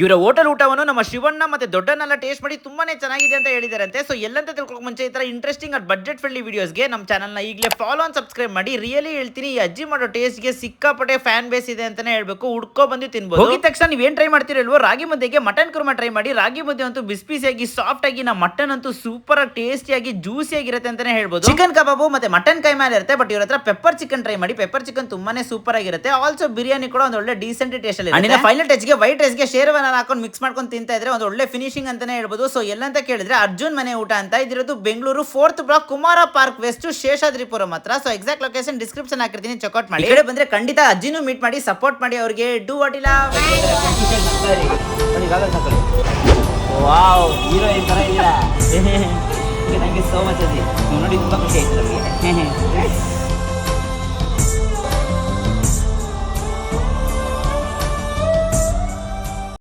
ಇವರ ಹೋಟೆಲ್ ಊಟವನ್ನು ನಮ್ಮ ಶಿವಣ್ಣ ಮತ್ತೆ ದೊಡ್ಡನೆಲ್ಲ ಟೇಸ್ಟ್ ಮಾಡಿ ತುಂಬಾನೇ ಚೆನ್ನಾಗಿದೆ ಅಂತ ಹೇಳಿದಾರಂತೆ. ಸೊ ಎಲ್ಲಂತ ತಿಳ್ಕೊಳಕ್ ಮುಂಚೆ ಈ ತರ ಇಂಟ್ರೆಸ್ಟಿಂಗ್ ಅಟ್ ಬಡ್ಜೆಟ್ ಫ್ರೆಂಡ್ಲಿ ವಿಡಿಯೋಸ್ಗೆ ನಮ್ಮ ಚಾನಲ್ ನ ಈಗಲೇ ಫಾಲೋ ಅಂಡ್ ಸಬ್ಸ್ಕ್ರೈಬ್ ಮಾಡಿ. ರಿಯಲಿ ಹೇಳ್ತೀನಿ, ಈ ಅಜ್ಜಿ ಮಾಡೋ ಟೇಸ್ಟ್ಗೆ ಸಿಕ್ಕಾಪಟ್ಟೆ ಫ್ಯಾನ್ ಬೇಸ್ ಇದೆ ಅಂತಾನೆ ಹೇಳ್ಬೇಕು. ಹುಡ್ಕೋ ಬಂದು ತಿನ್ಬೋದು. ಹೋಗಿದ ತಕ್ಷಣ ನೀವೇನ್ ಟ್ರೈ ಮಾಡ್ತಿರಲ್ವೋ, ರಾಗಿ ಮುದ್ದೆಗೆ ಮಟನ್ ಕುರ್ಮಾ ಟ್ರೈ ಮಾಡಿ. ರಾಗಿ ಮುದ್ದೆ ಅಂತೂ ಬಿಸಿ ಬಿಸಿಯಾಗಿ ಸಾಫ್ಟ್ ಆಗಿ, ನಮ್ಮ ಮಟನ್ ಅಂತೂ ಸೂಪರ್ ಆಗಿ ಟೇಸ್ಟಿಯಾಗಿ ಜ್ಯೂಸಿ ಆಗಿರುತ್ತೆ ಅಂತಾನೆ ಹೇಳ್ಬೋದು. ಚಿಕನ್ ಕಬಾಬು ಮತ್ತೆ ಮಟನ್ ಕೈ ಮೇಲೆ ಇರುತ್ತೆ, ಬಟ್ ಇವ್ರ ಹತ್ರ ಪೆಪ್ಪರ್ ಚಿಕನ್ ಟ್ರೈ ಮಾಡಿ. ಪೆಪ್ಪರ್ ಚಿಕನ್ ತುಂಬಾನೇ ಸೂಪರ್ ಆಗಿರುತ್ತೆ. ಆಲ್ಸೋ ಬಿರಿಯಾನಿ ಕೂಡ ಒಂದು ಒಳ್ಳೆ ಡೀಸೆಂಟ್ ಟೇಸ್ಟ್ ಅಲ್ಲಿ. ಫೈನಲ್ ಟಚ್ ಗೆ ವೈಟ್ ರೈಸ್ ಗೆ ಶೇರ್ವಾನ ಹಾಕೊಂಡು ಮಿಕ್ಸ್ ಮಾಡ್ಕೊಂಡು ತಿಂತಾ ಇದ್ರೆ ಒಂದು ಒಳ್ಳೆ ಫಿನಿಶಿಂಗ್ ಅಂತಾನೆ ಹೇಳ್ಬೋದು. ಸೊ ಎಲ್ಲಂತ ಕೇಳಿದ್ರೆ ಅರ್ಜುನ್ ಮನೆ ಊಟ ಅಂತ. ಇದಿರೋದು Bengaluru 4th block Kumara park west Seshadripuram ಹತ್ರ. ಸೊ ಎಕ್ಸಾಕ್ಟ್ ಲೊಕೇಶನ್ ಡಿಸ್ಕ್ರಿಪ್ಷನ್ ಹಾಕಿರ್ತೀನಿ, ಚೆಕ್ಔಟ್ ಮಾಡಿ. ಈ ಕಡೆ ಬಂದ್ರೆ ಖಂಡಿತ ಅಜ್ಜಿನೂ ಮೀಟ್ ಮಾಡಿ, ಸಪೋರ್ಟ್ ಮಾಡಿ ಅವ್ರಿಗೆ. ಡೂ ವಾಟ್ ಇಲ್ಲ. ವಾವ್, ಹೀರೋಯಿನ್ ತರ ಇಲ್ಲ. ಥ್ಯಾಂಕ್ ಯು ಸೋ ಮಚ್ ಅಜ್ಜಿ, ನೋಡಿ ತುಂಬಾ ಖುಷಿ ಆಯ್ತು ನಮಗೆ.